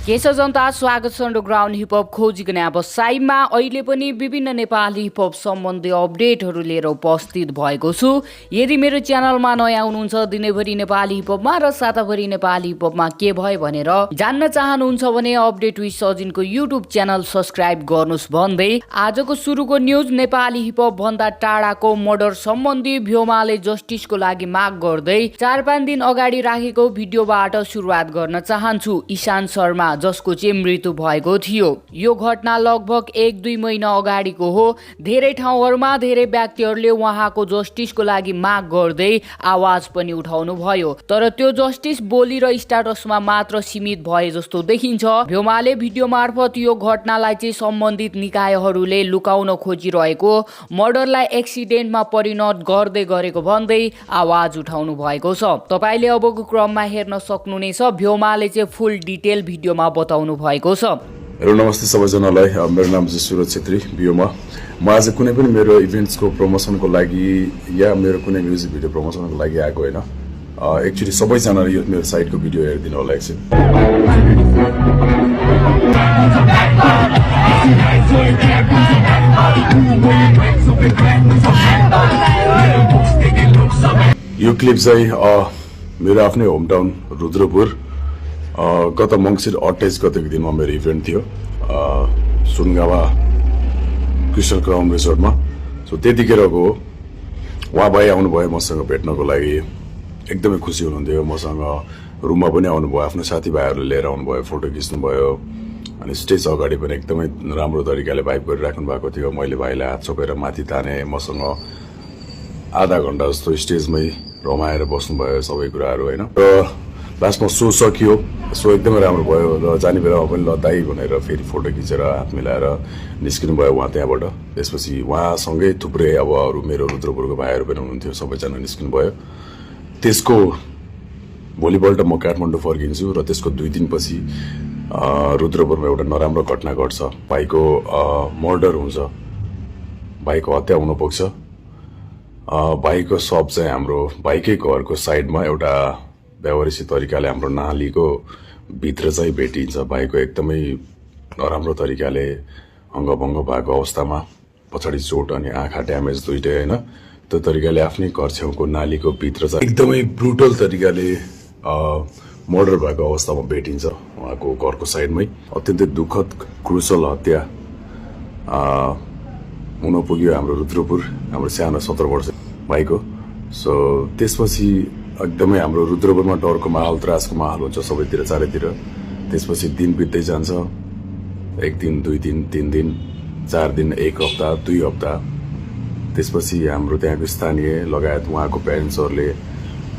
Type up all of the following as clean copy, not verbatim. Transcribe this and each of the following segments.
के छ जनता, स्वागत छ अन्डरग्राउन्ड हिपहप खोजीको व्यवसायमा। अहिले पनि विभिन्न नेपाली हिपहप सम्बन्धी अपडेटहरू लिएर उपस्थित भएको छु। यदि मेरो च्यानलमा नयाँ हुनुहुन्छ, दिनैभरि नेपाली हिपहपमा र साताभरि नेपाली हिपहपमा के भयो भनेर जान्न चाहनुहुन्छ भने अपडेट विथ सजिनको युट्युब च्यानल सब्सक्राइब गर्नुहोस् भन्दै आजको सुरुको न्युज नेपाली हिपहप भन्दा टाढाको मर्डर सम्बन्धी भ्योमाले जस्टिसको लागि माग गर्दै 4-5 दिन अगाडि राखेको भिडियोबाट सुरुवात गर्न चाहन्छु। ईशान शर्मा जसको चाहिँ मृत्यु भएको थियो। यो घटना लगभग 1-2 महिना अगाडिको हो। धेरै ठाउँहरूमा धेरै व्यक्तिहरूले उहाँको जस्टिसको लागि माग गर्दै आवाज पनि उठाउनु भयो, तर त्यो जस्टिस बोली र स्ट्याटसमा मात्र सीमित भए जस्तो देखिन्छ। भ्योमाले भिडियो मार्फत यो घटनालाई चाहिँ सम्बन्धित निकायहरूले लुकाउन खोजिरहेको मर्डरलाई एक्सिडेन्टमा परिणत गर्दै गरेको भन्दै आवाज उठाउनु भएको छ। तपाईले अबको क्रममा हेर्न सक्नुहुनेछ। भ्योमाले चाहिँ फुल डिटेल भिडियोमा बताउनु भएको छ। हेलो नमस्ते सबैजनालाई, मेरो नाम चाहिँ सुरज छेत्री भ्योमा। म आज कुनै पनि मेरो इभेन्ट्सको प्रमोसनको लागि या मेरो कुनै म्युजिक भिडियो प्रमोसनको लागि आएको होइन। एक्चुअली सबैजनाले यो मेरो साइटको भिडियो हेरिदिनु होला एकछिन। यो क्लिप चाहिँ मेरो आफ्नै होम टाउन रुद्रपुर गत मङ्सिर 28 गतेको दिनमा मेरो इभेन्ट थियो सुनगावा क्रिस्टल क्राउन रिसोर्टमा। सो त्यतिखेरको हो। उहाँ भाइ आउनुभयो मसँग भेट्नको लागि, एकदमै खुसी हुनुहुन्थ्यो। मसँग रुममा पनि आउनुभयो, आफ्नो साथीभाइहरूले लिएर आउनुभयो, फोटो खिच्नुभयो। अनि स्टेज अगाडि पनि एकदमै राम्रो तरिकाले भाइब गरिराख्नु भएको थियो। मैले भाइलाई हात छोपेर माथि ताने, मसँग आधा घन्टा जस्तो स्टेजमै रमाएर बस्नुभयो सबै कुराहरू होइन। र लास्टमा सो सकियो। सो एकदमै राम्रो भयो र जाने बेलामा पनि ल दाइ भनेर फेरि फोटो खिचेर हात मिलाएर निस्किनु भयो उहाँ त्यहाँबाट। त्यसपछि उहाँसँगै थुप्रै अब अरू मेरो रुद्रपुरको भाइहरू पनि हुनुहुन्थ्यो, सबैजना निस्किनु भयो। त्यसको भोलिपल्ट म काठमाडौँ फर्किन्छु र त्यसको 2 दिनपछि रुद्रपुरमा एउटा नराम्रो घटना घट्छ। भाइको मर्डर हुन्छ, भाइको हत्या हुन पुग्छ। भाइको शव चाहिँ हाम्रो भाइकै घरको साइडमा एउटा व्यवहारिक तरिकाले हाम्रो नालीको भित्र चाहिँ भेटिन्छ। भाइको एकदमै नराम्रो तरिकाले अङ्गभङ्ग भएको अवस्थामा, पछाडि चोट अनि आँखा ड्यामेज दुइटै होइन, त्यो तरिकाले आफ्नै घर छेउको नालीको भित्र चाहिँ एकदमै ब्रुटल तरिकाले मर्डर भएको अवस्थामा भेटिन्छ उहाँको घरको साइडमै। अत्यन्तै दुःखद क्रुसल हत्या हुन पुग्यो हाम्रो रुद्रपुर, हाम्रो सानो 17 वर्ष भाइको। सो त्यसपछि एकदमै हाम्रो रुद्रपुरमा डरको माहौल, त्रासको माहौल हुन्छ सबैतिर, चारैतिर। त्यसपछि दिन बित्दै जान्छ, 1 दिन, 2 दिन, 3 दिन, 4 दिन, 1 हप्ता, 2 हप्ता। त्यसपछि हाम्रो त्यहाँको स्थानीय लगायत उहाँको प्यारेन्ट्सहरूले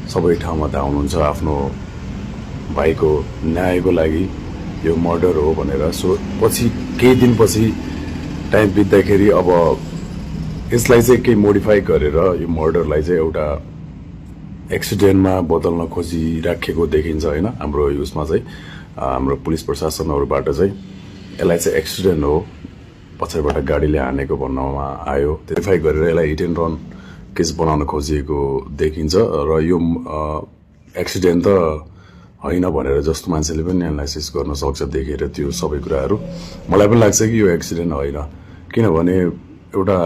सबै ठाउँमा धाउनुहुन्छ आफ्नो भाइको न्यायको लागि, यो मर्डर हो भनेर। सो पछि केही दिनपछि टाइम बित्दाखेरि अब यसलाई चाहिँ केही मोडिफाई गरेर यो मर्डरलाई चाहिँ एउटा एक्सिडेन्टमा बदल्न खोजिराखेको देखिन्छ होइन। हाम्रो उसमा चाहिँ हाम्रो पुलिस प्रशासनहरूबाट चाहिँ यसलाई चाहिँ एक्सिडेन्ट हो, पछाडिबाट गाडीले हानेको भन्नमा आयो। भेरिफाई गरेर यसलाई हिट एन्ड रन केस बनाउन खोजिएको देखिन्छ। र यो एक्सिडेन्ट त होइन भनेर जस्तो मान्छेले पनि एनालाइसिस गर्न सक्छ देखेर त्यो सबै कुराहरू। मलाई पनि लाग्छ कि यो एक्सिडेन्ट होइन, किनभने एउटा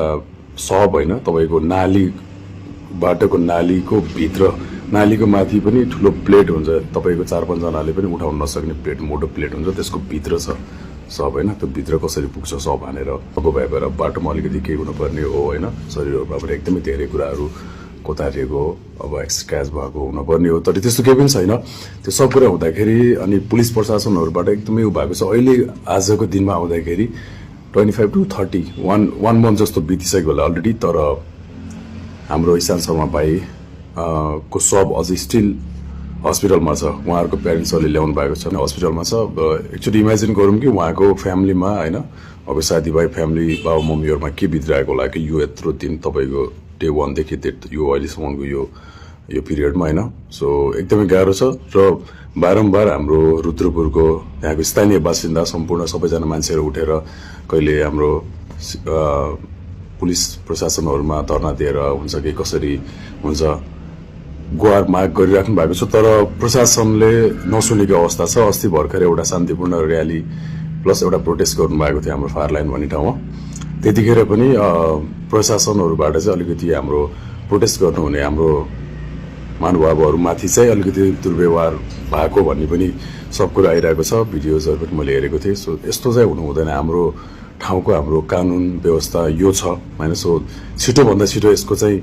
शव होइन, तपाईँको नाली बाटोको नालीको भित्र, नालीको माथि पनि ठुलो प्लेट हुन्छ, तपाईँको 4-5 जनाले पनि उठाउन नसक्ने प्लेट, मोटो प्लेट हुन्छ, त्यसको भित्र छ शव होइन। त्यो भित्र कसरी पुग्छ शव हानेर? अब भएर बाटोमा अलिकति केही हुनुपर्ने हो होइन, शरीरमा पनि एकदमै धेरै कुराहरू कोतारिएको हो, अब स्क्रैच भएको हुनुपर्ने हो, तर त्यस्तो केही पनि छैन। त्यो सब कुरा हुँदाखेरि अनि पुलिस प्रशासनहरूबाट एकदमै उ भएको छ। अहिले आजको दिनमा आउँदाखेरि 25 to 30 1 मन्थ जस्तो बितिसक्यो होला अलरेडी, तर हाम्रो ईशान शर्मा भाइ को शव अझै स्टिल हस्पिटलमा छ। उहाँहरूको प्यारेन्ट्सहरूले ल्याउनु भएको छ, हस्पिटलमा छ। एक्चुअली इमेजिन गरौँ कि उहाँको फ्यामिलीमा होइन, अब साथीभाइ, फ्यामिली, बाबु मम्मीहरूमा के बितिरहेको होला कि यो यत्रो दिन तपाईँको डे 1 देखि यो अहिलेसम्मको यो पिरियडमा होइन। सो एकदमै गाह्रो छ र बारम्बार हाम्रो रुद्रपुरको त्यहाँको स्थानीय बासिन्दा सम्पूर्ण सबैजना मान्छेहरू उठेर कहिले हाम्रो पुलिस प्रशासनहरूमा धरना दिएर हुन्छ कि कसरी हुन्छ गुहार माग गरिराख्नु भएको छ, तर प्रशासनले नसुनेको अवस्था छ। अस्ति भर्खर एउटा शान्तिपूर्ण र्याली प्लस एउटा प्रोटेस्ट गर्नुभएको थियो हाम्रो फायर लाइन भन्ने ठाउँमा। त्यतिखेर पनि प्रशासनहरूबाट चाहिँ अलिकति हाम्रो प्रोटेस्ट गर्नुहुने हाम्रो महानुभावहरूमाथि चाहिँ अलिकति दुर्व्यवहार भएको भन्ने पनि सब कुरा आइरहेको छ। भिडियोजहरू पनि मैले हेरेको थिएँ। सो यस्तो चाहिँ हुनु हुँदैन। हाम्रो ठाउँको हाम्रो कानुन व्यवस्था यो छ होइन। सो छिटोभन्दा छिटो यसको चाहिँ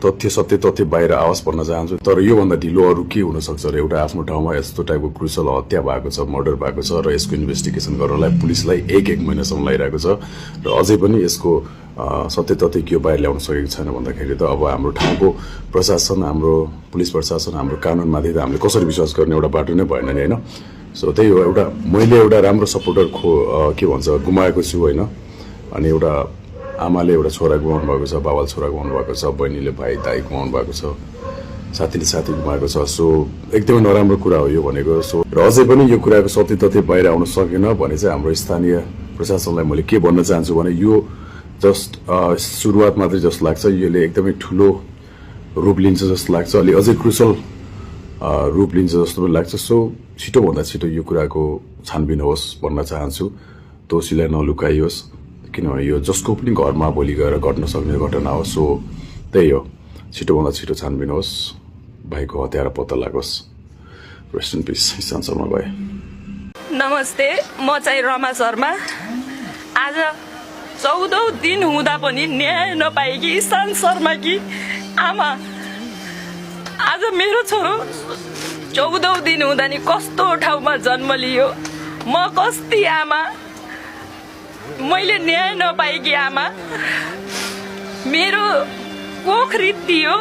सत्य तथ्य बाहिर आओस् भन्न चाहन्छु। तर योभन्दा ढिलो अरू के हुनसक्छ र एउटा आफ्नो ठाउँमा यस्तो टाइपको क्रुसल हत्या भएको छ, मर्डर भएको छ र यसको इन्भेस्टिगेसन गर्नलाई पुलिसलाई एक महिनासम्म लागिरहेको छ र अझै पनि यसको सत्य तथ्य के बाहिर ल्याउन सकेको छैन भन्दाखेरि त अब हाम्रो ठाउँको प्रशासन, हाम्रो पुलिस प्रशासन, हाम्रो कानुनमाथि त हामीले कसरी विश्वास गर्ने एउटा बाटो नै भएन नि होइन। सो त्यही हो, एउटा मैले एउटा राम्रो सपोर्टर के भन्छ गुमाएको छु होइन। अनि एउटा आमाले एउटा छोरा गुमाउनु भएको छ, बाबाले छोरा गुमाउनु भएको छ, बहिनीले भाइ दाइ गुमाउनु भएको छ, साथीले साथी गुमाएको छ। सो एकदमै नराम्रो कुरा हो यो भनेको। सो र अझै पनि यो कुराको सत्य तथ्य बाहिर आउन सकेन भने चाहिँ हाम्रो स्थानीय प्रशासनलाई मैले के भन्न चाहन्छु भने यो जस्ट सुरुवात मात्रै जस्तो लाग्छ। यसले एकदमै ठुलो रूप लिन्छ जस्तो लाग्छ, अलि अझै क्रुसल रूप लिन्छ जस्तो पनि लाग्छ। सो छिटोभन्दा छिटो यो कुराको छानबिन होस् भन्न चाहन्छु, दोषीलाई नलुकाइयोस्, किनभने यो जसको पनि घरमा भोलि गएर घट्न सक्ने घटना हो। सो त्यही हो, छिटोभन्दा छिटो छानबिन होस्, भाइको हत्यारा पत्ता लागोस्। Rest in peace Ishan Sharma भाइ। नमस्ते, म चाहिँ रमा शर्मा। आज 14औं दिन हुँदा पनि न्याय नपाएकी ईशान शर्माकी आमा। आज मेरो छोरो 14औं दिन हुँदा नि कस्तो ठाउँमा जन्म लियो। म कस्ती आमा, मैले न्याय नपाएकी आमा। मेरो कोख रित्तियो,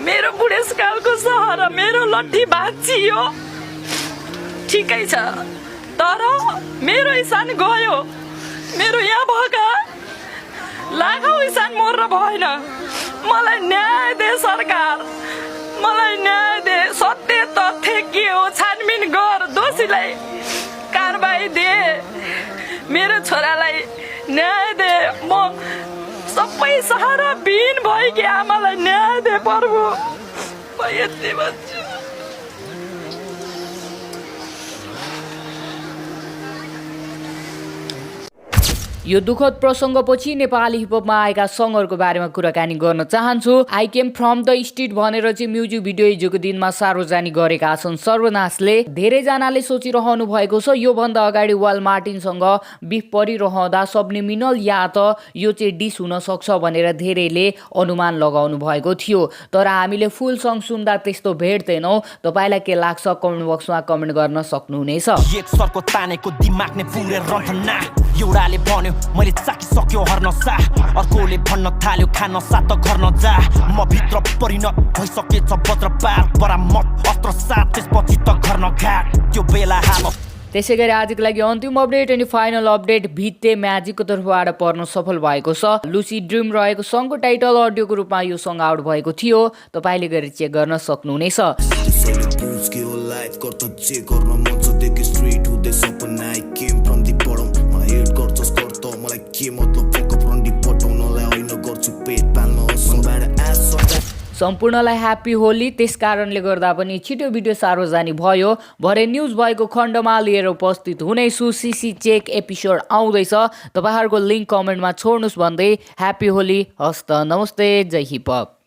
मेरो बुढेसकालको सहर मेरो लट्ठी भाँचियो। ठिकै छ, तर मेरो ईशान गयो। मेरो यहाँ भएका लाखौं ईशान मर्न भएन। मलाई न्याय दे सरकार, मलाई न्याय दे। सत्य तथ्य के हो छानबिन गर, दोषीलाई कारबाही दे, मेरो छोरालाई न्याय दे। म सबै सहारा बिन भएकी आमालाई न्याय दे प्रभु। म यति भन्छु। यो दुःखद प्रसङ्गपछि नेपाली हिपहपमा आएका सङ्गहरूको बारेमा कुराकानी गर्न चाहन्छु। I came from the street भनेर चाहिँ म्युजिक भिडियो हिजोको दिनमा सार्वजनिक गरेका छन् सर्वनाशले। धेरैजनाले सोचिरहनु भएको छ योभन्दा अगाडि वाल मार्टिनसँग बिफ परिरहँदा सबलिमिनल या त यो चाहिँ डिस हुन सक्छ भनेर धेरैले अनुमान लगाउनु भएको थियो। तर हामीले फुल सङ सुन्दा त्यस्तो भेट्दैनौँ। तपाईँलाई के लाग्छ कमेन्ट बक्समा कमेन्ट गर्न सक्नुहुनेछ। एउटाले भन्यो मैले चाकिसक्यो हर्न सा, अर्कोले भन्न थाल्यो खान सा त घर नजा। म भित्र परिणत भइसकेछ वज्रपात, बरामत अस्त्र साथ त्यसपछि त घर नघाट। त्यो बेला हालत। त्यसै गरी आजको लागि अन्तिम अपडेट अनि फाइनल अपडेट भित्ते म्याजिकको तर्फबाट पर्न सफल भएको छ। लुसी ड्रिम रहेको सङको टाइटल अडियोको रूपमा यो सङ आउट भएको थियो। तपाईँले गएर चेक गर्न सक्नुहुनेछ। सम्पूर्णलाई ह्याप्पी होली। त्यस कारणले गर्दा पनि छिटो भिडियो सार्वजनिक भयो। भरे न्युज भएको खण्डमा लिएर उपस्थित हुनेछु। सिसी चेक एपिसोड आउँदैछ, तपाईँहरूको लिङ्क कमेन्टमा छोड्नुहोस् भन्दै ह्याप्पी होली। हस्त नमस्ते, जय हिपहप।